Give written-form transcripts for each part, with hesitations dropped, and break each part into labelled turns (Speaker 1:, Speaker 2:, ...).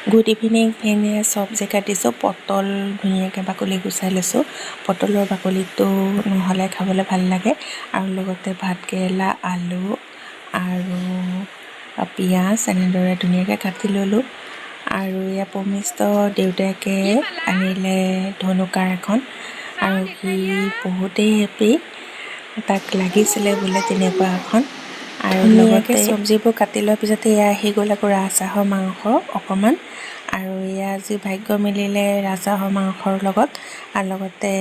Speaker 1: Good evening friend. চব্জি কাটিছোঁ। পটল ধুনীয়াকৈ বাকলি গুচাই লৈছোঁ। পটলৰ বাকলিটো নহ'লে খাবলৈ ভাল লাগে আৰু লগতে ভাতকেৰেলা, আলু আৰু পিঁয়াজ এনেদৰে ধুনীয়াকৈ কাটি ল'লোঁ। আৰু এয়া পমিষ্ট দেউতাকে আনিলে ধনুকাৰ এখন আৰু সি বহুতেই হেপী, তাক লাগিছিলে বোলে তেনেকুৱা এখন। আৰু লগতে চব্জিবোৰ কাটি লোৱাৰ পিছতে এয়া আহি গ'ল আকৌ ৰাজহাঁহৰ মাংস অকণমান। আৰু এয়া আজি ভাগ্য মিলিলে ৰাজহাঁহৰ মাংসৰ লগত। আৰু লগতে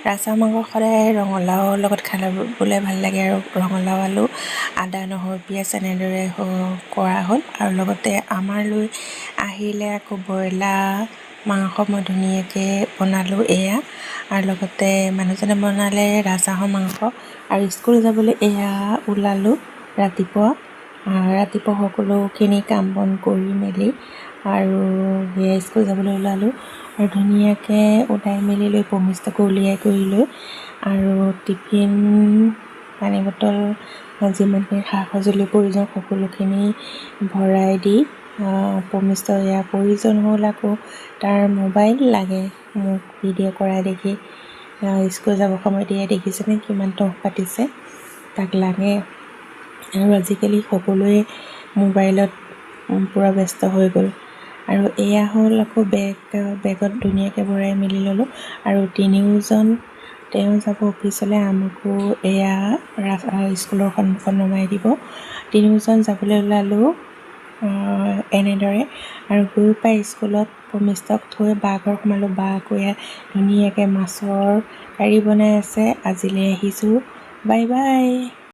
Speaker 1: ৰাজহাঁহৰ মাংস সদায় ৰঙালাওৰ লগত খালে বোলে ভাল লাগে, আৰু ৰঙালাও, আলু, আদা, নহৰু, পিঁয়াজ এনেদৰে কৰা হ'ল। আৰু লগতে আমাৰলৈ আহিলে আকৌ ব্ৰইলাৰ মাংস মই ধুনীয়াকৈ বনালোঁ এয়া। আৰু লগতে মানুহজনে বনালে ৰাজহাঁহৰ মাংস। আৰু স্কুল যাবলৈ এয়া ওলালোঁ ৰাতিপুৱা সকলোখিনি কাম বন কৰি মেলি আৰু সেয়া স্কুল যাবলৈ ওলালোঁ। আৰু ধুনীয়াকৈ ওলাই মেলি লৈ পমিষ্টকো উলিয়াই কৰি লৈ আৰু টিফিন, পানী বটল, যিমানখিনি সা সঁজুলিৰ প্ৰয়োজন সকলোখিনি ভৰাই দি পমিষ্টৰ এয়া প্ৰয়োজন হ'ল আকৌ তাৰ মোবাইল লাগে মোক ভিডিঅ' কৰা দেখি। স্কুল যাবৰ সময়ত এয়া দেখিছেনে কিমান টহ পাতিছে, তাক লাগে। আৰু আজিকালি সকলোৱে মোবাইলত পূৰা ব্যস্ত হৈ গ'ল। আৰু এয়া হ'ল আকৌ বেগত ধুনীয়াকৈ ভৰাই মেলি ল'লোঁ। আৰু তিনিওজন তেওঁ যাব অফিচলৈ, আমাকো এয়া স্কুলৰ সন্মুখত নমাই দিব। তিনিওজন যাবলৈ ওলালোঁ এনেদৰে। আৰু গৈ পাই স্কুলত পমিষ্টক থৈ বা ঘৰ সোমালোঁ। বা আকৌ এয়া ধুনীয়াকৈ মাছৰ কাৰী বনাই আছে। আজিলৈ আহিছোঁ, বাই বাই।